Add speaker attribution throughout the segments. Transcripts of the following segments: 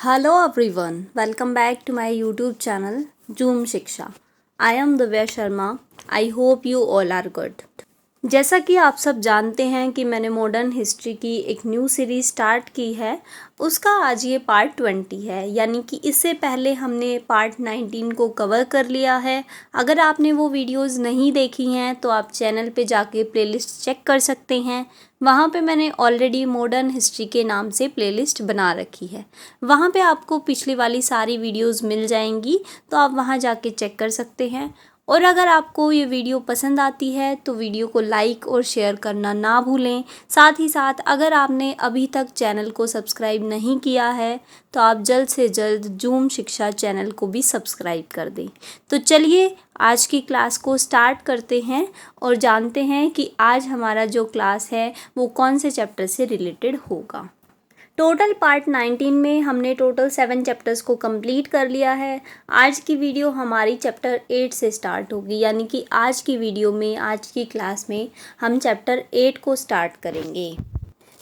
Speaker 1: Hello everyone, welcome back to my YouTube channel Zoom Shiksha. I am Divya Sharma. I hope you all are good. जैसा कि आप सब जानते हैं कि मैंने मॉडर्न हिस्ट्री की एक न्यू सीरीज़ स्टार्ट की है, उसका आज ये पार्ट 20 है। यानी कि इससे पहले हमने पार्ट 19 को कवर कर लिया है। अगर आपने वो वीडियोस नहीं देखी हैं तो आप चैनल पे जाके प्लेलिस्ट चेक कर सकते हैं। वहाँ पे मैंने ऑलरेडी मॉडर्न हिस्ट्री के नाम से प्लेलिस्ट बना रखी है। वहाँ पे आपको पिछली वाली सारी वीडियोस मिल जाएंगी, तो आप वहाँ जाके चेक कर सकते हैं। और अगर आपको ये वीडियो पसंद आती है तो वीडियो को लाइक और शेयर करना ना भूलें। साथ ही साथ अगर आपने अभी तक चैनल को सब्सक्राइब नहीं किया है तो आप जल्द से जल्द जूम शिक्षा चैनल को भी सब्सक्राइब कर दें। तो चलिए आज की क्लास को स्टार्ट करते हैं और जानते हैं कि आज हमारा जो क्लास है वो कौन से चैप्टर से रिलेटेड होगा। टोटल पार्ट 19 में हमने टोटल 7 चैप्टर्स को कंप्लीट कर लिया है। आज की वीडियो हमारी चैप्टर 8 से स्टार्ट होगी, यानी कि आज की वीडियो में, आज की क्लास में हम चैप्टर 8 को स्टार्ट करेंगे।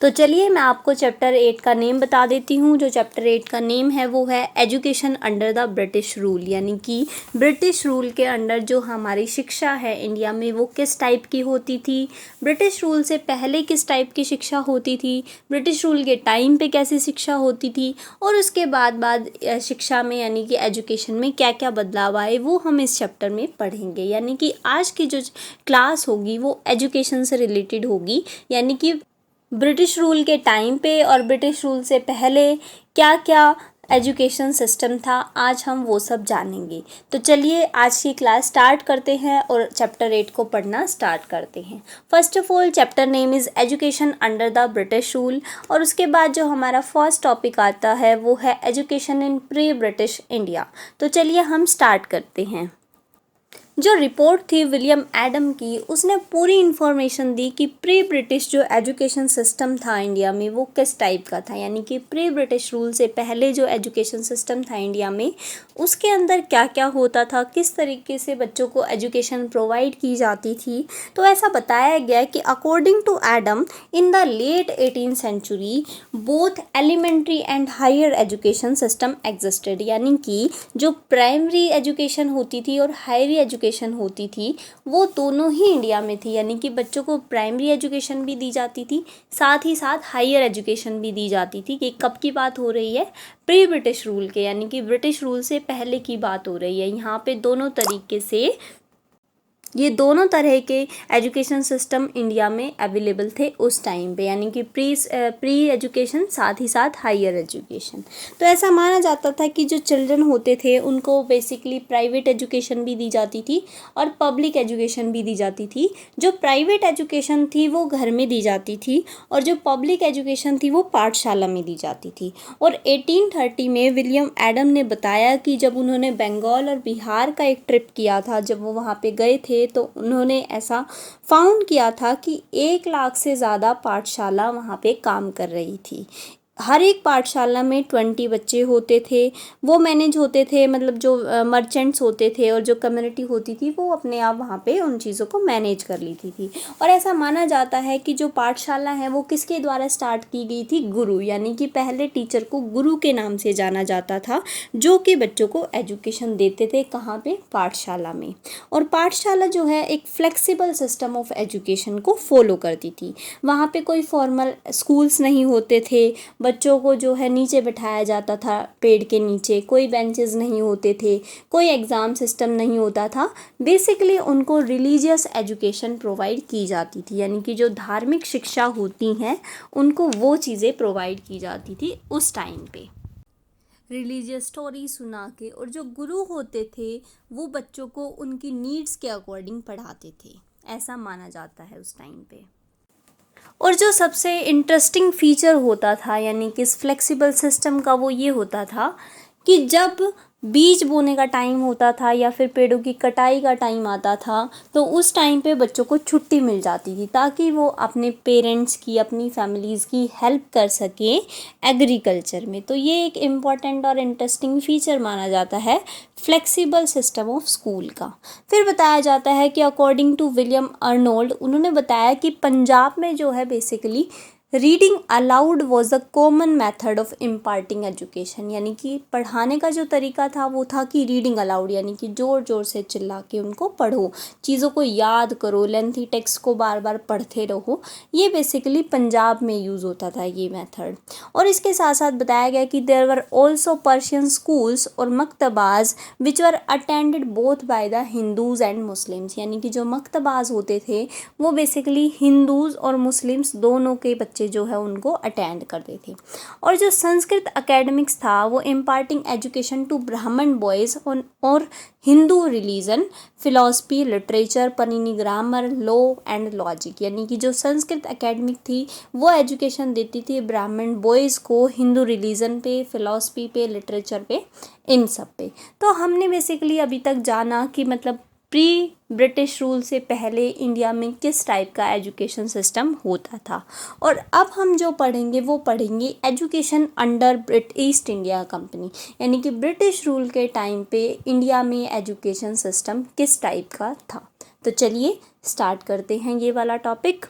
Speaker 1: तो चलिए मैं आपको चैप्टर 8 का नेम बता देती हूँ। जो चैप्टर 8 का नेम है वो है education under the British rule, यानी कि ब्रिटिश रूल के अंडर जो हमारी शिक्षा है इंडिया में वो किस टाइप की होती थी, ब्रिटिश रूल से पहले किस टाइप की शिक्षा होती थी, ब्रिटिश रूल के टाइम पे कैसी शिक्षा होती थी, और उसके बाद शिक्षा में यानी कि एजुकेशन में क्या क्या बदलाव आए वो हम इस चैप्टर में पढ़ेंगे। यानी कि आज की जो क्लास होगी वो एजुकेशन से रिलेटेड होगी, यानी कि ब्रिटिश रूल के टाइम पे और ब्रिटिश रूल से पहले क्या क्या एजुकेशन सिस्टम था, आज हम वो सब जानेंगे। तो चलिए आज की क्लास स्टार्ट करते हैं और चैप्टर 8 को पढ़ना स्टार्ट करते हैं। First of all chapter name is education under the British rule, और उसके बाद जो हमारा फर्स्ट टॉपिक आता है वो है education in pre British India. तो चलिए हम स्टार्ट करते हैं। जो रिपोर्ट थी विलियम एडम की, उसने पूरी इन्फॉर्मेशन दी कि प्री ब्रिटिश जो एजुकेशन सिस्टम था इंडिया में वो किस टाइप का था। यानी कि प्री ब्रिटिश रूल से पहले जो एजुकेशन सिस्टम था इंडिया में उसके अंदर क्या क्या होता था, किस तरीके से बच्चों को एजुकेशन प्रोवाइड की जाती थी। तो ऐसा बताया गया कि according to Adam in the late 18th century both elementary and higher education system existed. यानी कि जो प्राइमरी एजुकेशन होती थी और हायर एजुकेशन होती थी वो दोनों ही इंडिया में थी। यानी कि बच्चों को प्राइमरी एजुकेशन भी दी जाती थी, साथ ही साथ हायर एजुकेशन भी दी जाती थी। कि कब की बात हो रही है, प्री ब्रिटिश रूल के, यानी कि ब्रिटिश रूल से पहले की बात हो रही है। यहाँ पे दोनों तरीके से ये दोनों तरह के एजुकेशन सिस्टम इंडिया में अवेलेबल थे उस टाइम पे, यानी कि प्री एजुकेशन साथ ही साथ हायर एजुकेशन। तो ऐसा माना जाता था कि जो चिल्ड्रन होते थे उनको बेसिकली प्राइवेट एजुकेशन भी दी जाती थी और पब्लिक एजुकेशन भी दी जाती थी। जो प्राइवेट एजुकेशन थी वो घर में दी जाती थी और जो पब्लिक एजुकेशन थी वो पाठशाला में दी जाती थी। और 1830 में विलियम एडम ने बताया कि जब उन्होंने बंगाल और बिहार का एक ट्रिप किया था, जब वो वहाँ पे गए थे तो उन्होंने ऐसा फाउंड किया था कि 1 लाख से ज़्यादा पाठशाला वहाँ पे काम कर रही थी। हर एक पाठशाला में 20 बच्चे होते थे, वो मैनेज होते थे, मतलब जो मर्चेंट्स होते थे और जो कम्युनिटी होती थी वो अपने आप वहाँ पे उन चीज़ों को मैनेज कर लेती थी। और ऐसा माना जाता है कि जो पाठशाला है वो किसके द्वारा स्टार्ट की गई थी, गुरु, यानी कि पहले टीचर को गुरु के नाम से जाना जाता था, जो कि बच्चों को एजुकेशन देते थे। कहाँ पे, पाठशाला में। और पाठशाला जो है एक फ्लेक्सिबल सिस्टम ऑफ एजुकेशन को फॉलो करती थी। वहाँ पे कोई फॉर्मल स्कूल्स नहीं होते थे, बच्चों को जो है नीचे बिठाया जाता था पेड़ के नीचे, कोई बेंचेस नहीं होते थे, कोई एग्ज़ाम सिस्टम नहीं होता था। बेसिकली उनको रिलीजियस एजुकेशन प्रोवाइड की जाती थी, यानी कि जो धार्मिक शिक्षा होती हैं उनको वो चीज़ें प्रोवाइड की जाती थी उस टाइम पे, रिलीजियस स्टोरी सुना के। और जो गुरु होते थे वो बच्चों को उनकी नीड्स के अकॉर्डिंग पढ़ाते थे, ऐसा माना जाता है उस टाइम पे। और जो सबसे इंटरेस्टिंग फीचर होता था यानी कि इस फ्लेक्सिबल सिस्टम का वो ये होता था कि जब बीज बोने का टाइम होता था या फिर पेड़ों की कटाई का टाइम आता था तो उस टाइम पे बच्चों को छुट्टी मिल जाती थी ताकि वो अपने पेरेंट्स की, अपनी फैमिलीज़ की हेल्प कर सकें एग्रीकल्चर में। तो ये एक इम्पॉर्टेंट और इंटरेस्टिंग फीचर माना जाता है फ्लेक्सिबल सिस्टम ऑफ स्कूल का। फिर बताया जाता है कि अकॉर्डिंग टू विलियम अर्नोल्ड, उन्होंने बताया कि पंजाब में जो है basically reading allowed was the common method of imparting education, यानी कि पढ़ाने का जो तरीका था वो था कि रीडिंग अलाउड, यानी कि ज़ोर ज़ोर से चिल्ला के उनको पढ़ो, चीज़ों को याद करो, लेंथी टेक्स्ट को बार बार पढ़ते रहो। ये बेसिकली पंजाब में यूज़ होता था ये मेथड। और इसके साथ साथ बताया गया कि there were also Persian schools और maktabs which were attended both by the Hindus and Muslims, यानी कि जो मकतबाज होते थे वो बेसिकली हिंदूज़ और मुस्लिम्स दोनों के बच्चे जो है उनको अटेंड करते थे। और जो संस्कृत एकेडमिक्स था वो imparting education to Brahmin boys और Hindu religion, philosophy, literature, Panini grammar, law and logic, यानी कि जो संस्कृत एकेडमिक थी वो एजुकेशन देती थी ब्राह्मण बॉयज़ को हिंदू रिलीजन पे, फिलॉसफी पे, लिटरेचर पे, इन सब पे। तो हमने बेसिकली अभी तक जाना कि मतलब प्री ब्रिटिश रूल से पहले इंडिया में किस टाइप का एजुकेशन सिस्टम होता था। और अब हम जो पढ़ेंगे वो पढ़ेंगे education under east India company, यानी कि ब्रिटिश रूल के टाइम पे इंडिया में एजुकेशन सिस्टम किस टाइप का था। तो चलिए स्टार्ट करते हैं ये वाला टॉपिक।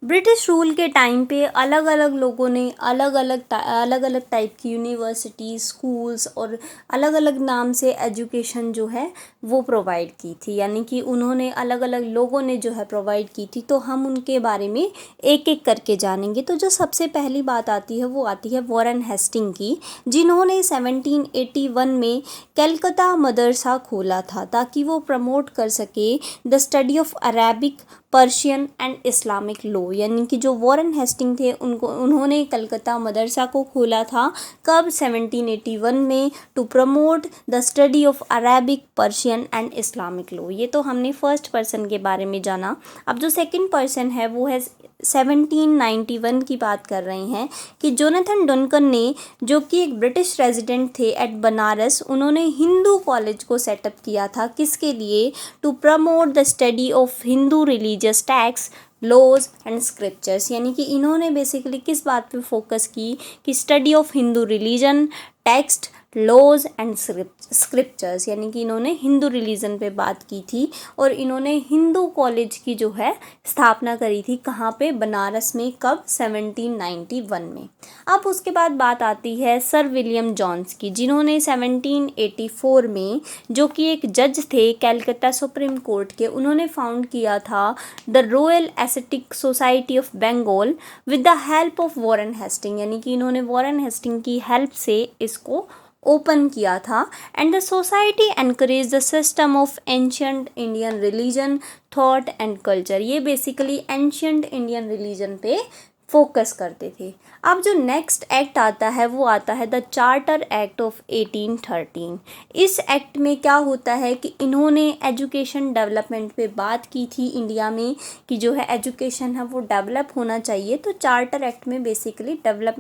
Speaker 1: ब्रिटिश रूल के टाइम पे अलग अलग लोगों ने अलग अलग टाइप की यूनिवर्सिटी, स्कूल्स और अलग अलग नाम से एजुकेशन जो है वो प्रोवाइड की थी, यानी कि उन्होंने अलग अलग लोगों ने जो है प्रोवाइड की थी। तो हम उनके बारे में एक एक करके जानेंगे। तो जो सबसे पहली बात आती है वो आती है वॉरेन हेस्टिंग की, जिन्होंने 1781 में कलकत्ता मदरसा खोला था ताकि वो प्रमोट कर सके the study of Arabic, Persian and Islamic law, यानी कि जो वॉरेन हेस्टिंग थे उन्होंने कलकत्ता मदरसा को खोला था कब? 1781 में, to promote the study of Arabic, Persian and Islamic law. ये तो हमने फर्स्ट पर्सन के बारे में जाना। अब जो सेकंड पर्सन है वो है 1791 की बात कर रहे हैं कि जोनाथन डनकन ने, जो कि एक ब्रिटिश रेजिडेंट थे एट बनारस, उन्होंने हिंदू कॉलेज को सेटअप किया था। किसके लिए? To promote the study of Hindu religious text, laws and scriptures, यानी कि इन्होंने बेसिकली किस बात पे फोकस की कि study of Hindu religion, text, laws and scriptures, यानी कि इन्होंने हिंदू रिलीजन पे बात की थी। और इन्होंने हिंदू कॉलेज की जो है स्थापना करी थी, कहाँ पे? बनारस में। कब? 1791 में। अब उसके बाद बात आती है सर विलियम जॉन्स की, जिन्होंने 1784 में, जो कि एक जज थे कैलकाटा सुप्रीम कोर्ट के, उन्होंने फाउंड किया था the royal aesthetic society of Bengal with the help of Warren Hasting, यानी कि इन्होंने वॉरेन हेस्टिंग की हेल्प से इसको ओपन किया था। And the society encourage the system of ancient Indian religion, thought and culture. ये बेसिकली एंशियंट इंडियन रिलीजन पे फोकस करते थे। अब जो नेक्स्ट एक्ट आता है वो आता है द चार्टर एक्ट ऑफ 1813। इस एक्ट में क्या होता है कि इन्होंने एजुकेशन डेवलपमेंट पे बात की थी इंडिया में कि जो है एजुकेशन है वो डेवलप होना चाहिए। तो चार्टर एक्ट में बेसिकली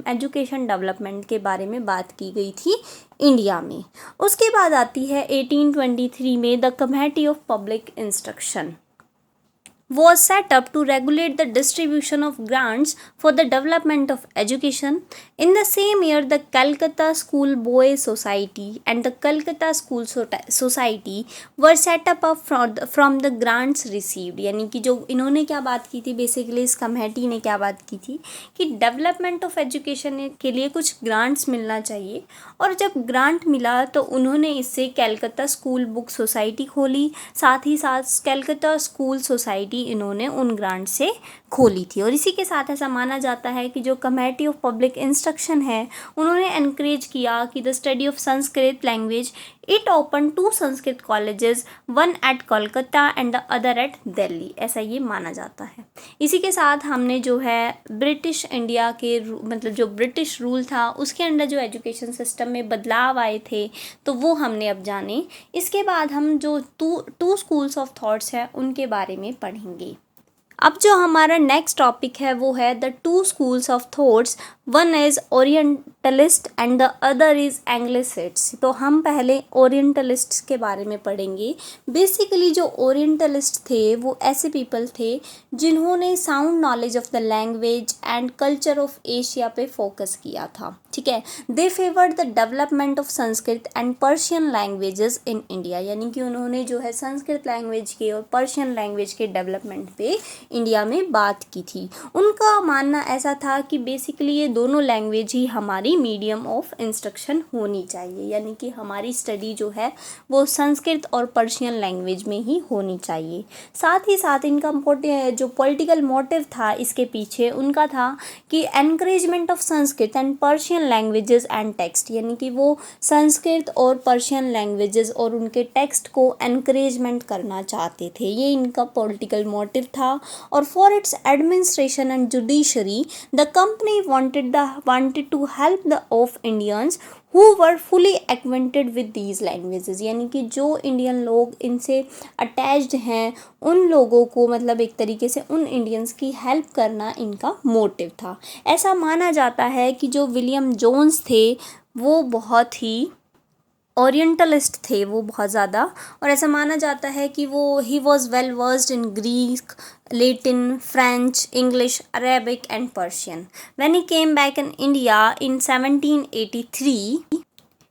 Speaker 1: एजुकेशन डेवलपमेंट के बारे में बात की गई थी इंडिया में। उसके बाद आती है 1823 में the committee of public instruction was set up to regulate the distribution of grants for the development of education. In the same year, the Calcutta School Boys Society and the Calcutta School Society were set up from the grants received. यानी कि जो इन्होंने क्या बात की थी, basically इस committee ने क्या बात की थी कि डेवलपमेंट ऑफ एजुकेशन के लिए कुछ ग्रांट्स मिलना चाहिए। और जब ग्रांट मिला तो उन्होंने इससे कैलकाता स्कूल बुक सोसाइटी खोली, साथ ही साथ कैलकाता स्कूल सोसाइटी इन्होंने उन ग्रांट से खोली थी। और इसी के साथ ऐसा माना जाता है कि जो कमेटी ऑफ पब्लिक इंस्ट्रक्शन है उन्होंने एनकरेज किया कि the study of Sanskrit language, it open 2 Sanskrit colleges, one at Kolkata and the other at Delhi, ऐसा ये माना जाता है। इसी के साथ हमने जो है ब्रिटिश इंडिया के मतलब जो ब्रिटिश रूल था उसके अंडर जो एजुकेशन सिस्टम में बदलाव आए थे तो वो हमने अब जाने। इसके बाद हम जो टू स्कूल्स ऑफ थॉट्स हैं उनके बारे में पढ़ेंगे। अब जो हमारा नेक्स्ट टॉपिक है वो है the 2 schools of thoughts. One is orientalist and the other is anglicists. तो हम पहले ओरिएंटलिस्ट्स के बारे में पढ़ेंगे। बेसिकली जो ओरिएंटलिस्ट थे वो ऐसे पीपल थे जिन्होंने sound knowledge of the language and culture of Asia पे फोकस किया था, ठीक है। They favoured the development of Sanskrit and Persian languages in India, यानी कि उन्होंने जो है संस्कृत लैंग्वेज के और पर्शियन लैंग्वेज के डेवलपमेंट पे इंडिया में बात की थी। उनका मानना ऐसा था कि बेसिकली ये दोनों लैंग्वेज ही हमारी मीडियम ऑफ इंस्ट्रक्शन होनी चाहिए, यानी कि हमारी स्टडी जो है वो संस्कृत और पर्शियन लैंग्वेज में ही होनी चाहिए। साथ ही साथ इनका जो पॉलिटिकल मोटिव था इसके पीछे उनका था कि encouragement of Sanskrit and Persian languages and text, यानी कि वो संस्कृत और पर्शियन लैंग्वेजेस और उनके टेक्स्ट को एनकरेजमेंट करना चाहते थे। ये इनका पॉलिटिकल मोटिव था। और for its administration and judiciary the company wanted to help the of Indians who were fully acquainted with these languages, यानी कि जो इंडियन लोग इनसे अटैच्ड हैं उन लोगों को, मतलब एक तरीके से उन इंडियंस की हेल्प करना इनका मोटिव था। ऐसा माना जाता है कि जो विलियम जोन्स थे वो बहुत ही ओरिएंटलिस्ट थे, वो बहुत ज़्यादा, और ऐसा माना जाता है कि वो he was well versed in Greek, Latin, French, English, Arabic and Persian. When he came back in India in 1783,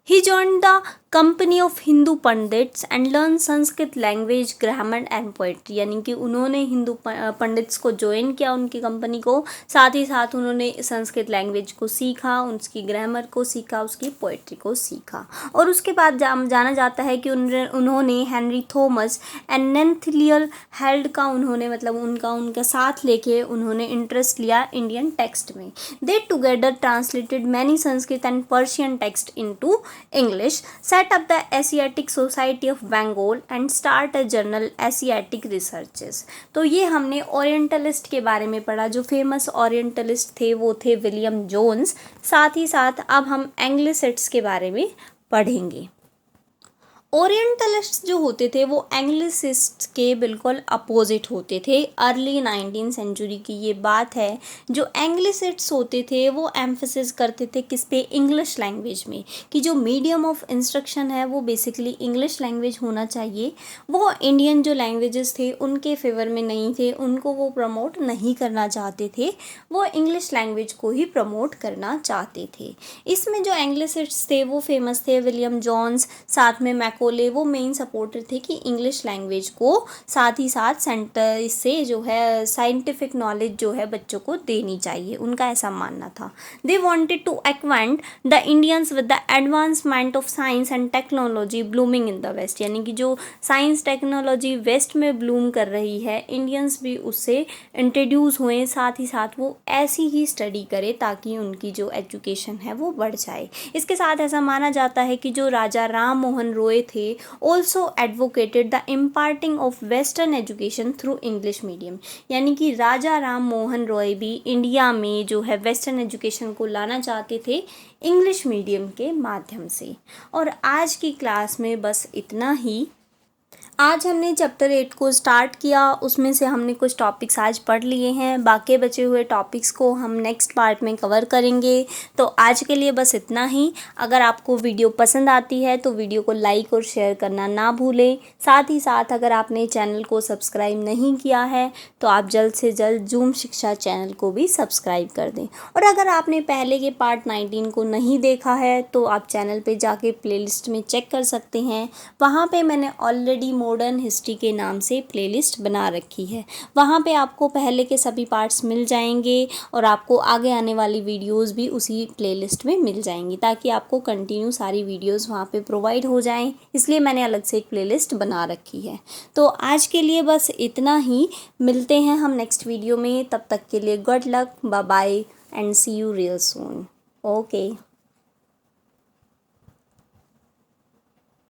Speaker 1: he joined the company of Hindu Pandits and learned Sanskrit language, grammar and poetry, यानी कि उन्होंने Hindu pandits को join किया उनकी company को, साथ ही साथ उन्होंने संस्कृत लैंग्वेज को सीखा, उसकी ग्रामर को सीखा, उसकी पोइट्री को सीखा। और उसके बाद जाना जाता है कि उन्होंने हेनरी थॉमस एंड नेथनियल हेल्ड का उन्होंने मतलब उनका साथ लेके उन्होंने इंटरेस्ट लिया इंडियन टेक्स्ट में। दे together translated many Sanskrit and Persian text into English, set up the Asiatic Society of Bengal and start a journal Asiatic Researches। तो ये हमने ओरिएंटलिस्ट के बारे में पढ़ा। जो फेमस ओरिएंटलिस्ट थे वो थे विलियम जोन्स। साथ ही साथ अब हम एंग्लिसिस्ट्स के बारे में पढ़ेंगे। ओरिएंटलिस्ट जो होते थे वो एंग्लिसिस्ट के बिल्कुल अपोजिट होते थे। अर्ली 19th सेंचुरी की ये बात है। जो एंग्लिसिस्ट्स होते थे वो एम्फेसिस करते थे किस पे, इंग्लिश लैंग्वेज में, कि जो मीडियम ऑफ इंस्ट्रक्शन है वो बेसिकली इंग्लिश लैंग्वेज होना चाहिए। वो इंडियन जो लैंग्वेजेस थे उनके फेवर में नहीं थे, उनको वो प्रमोट नहीं करना चाहते थे, वो इंग्लिश लैंग्वेज को ही प्रमोट करना चाहते थे। इसमें जो एंग्लिसिस्ट्स थे वो फेमस थे विलियम जोन्स, साथ में मैकोले, वो मेन सपोर्टर थे कि इंग्लिश लैंग्वेज को साथ ही साथ सेंटर इससे जो है साइंटिफिक नॉलेज जो है बच्चों को देनी चाहिए, उनका ऐसा मानना था। They wanted to acquaint the Indians with the advancement of science and technology blooming in the west, यानी कि जो साइंस टेक्नोलॉजी वेस्ट में ब्लूम कर रही है इंडियंस भी उससे इंट्रोड्यूस हुए, साथ ही साथ वो ऐसी ही स्टडी करे ताकि उनकी जो एजुकेशन है वो बढ़ जाए। इसके साथ ऐसा माना जाता है कि जो राजा राम मोहन रॉय थे also advocated the imparting of western education through English medium, यानी कि राजा राम मोहन रॉय भी इंडिया में जो है वेस्टर्न एजुकेशन को लाना चाहते थे इंग्लिश मीडियम के माध्यम से। और आज की क्लास में बस इतना ही। आज हमने चैप्टर 8 को स्टार्ट किया, उसमें से हमने कुछ टॉपिक्स आज पढ़ लिए हैं, बाकी बचे हुए टॉपिक्स को हम नेक्स्ट पार्ट में कवर करेंगे। तो आज के लिए बस इतना ही। अगर आपको वीडियो पसंद आती है तो वीडियो को लाइक और शेयर करना ना भूलें। साथ ही साथ अगर आपने चैनल को सब्सक्राइब नहीं किया है तो आप जल्द से जल्द जूम शिक्षा चैनल को भी सब्सक्राइब कर दें। और अगर आपने पहले के पार्ट 19 को नहीं देखा है तो आप चैनल पर जाके प्लेलिस्ट में चेक कर सकते हैं। वहाँ पर मैंने ऑलरेडी मॉडर्न हिस्ट्री के नाम से प्लेलिस्ट बना रखी है, वहाँ पे आपको पहले के सभी पार्ट्स मिल जाएंगे और आपको आगे आने वाली वीडियोस भी उसी प्लेलिस्ट में मिल जाएंगी, ताकि आपको कंटिन्यू सारी वीडियोस वहाँ पे प्रोवाइड हो जाएं। इसलिए मैंने अलग से एक प्लेलिस्ट बना रखी है। तो आज के लिए बस इतना ही। मिलते हैं हम नेक्स्ट वीडियो में, तब तक के लिए good luck, bye bye and see you real soon. Okay.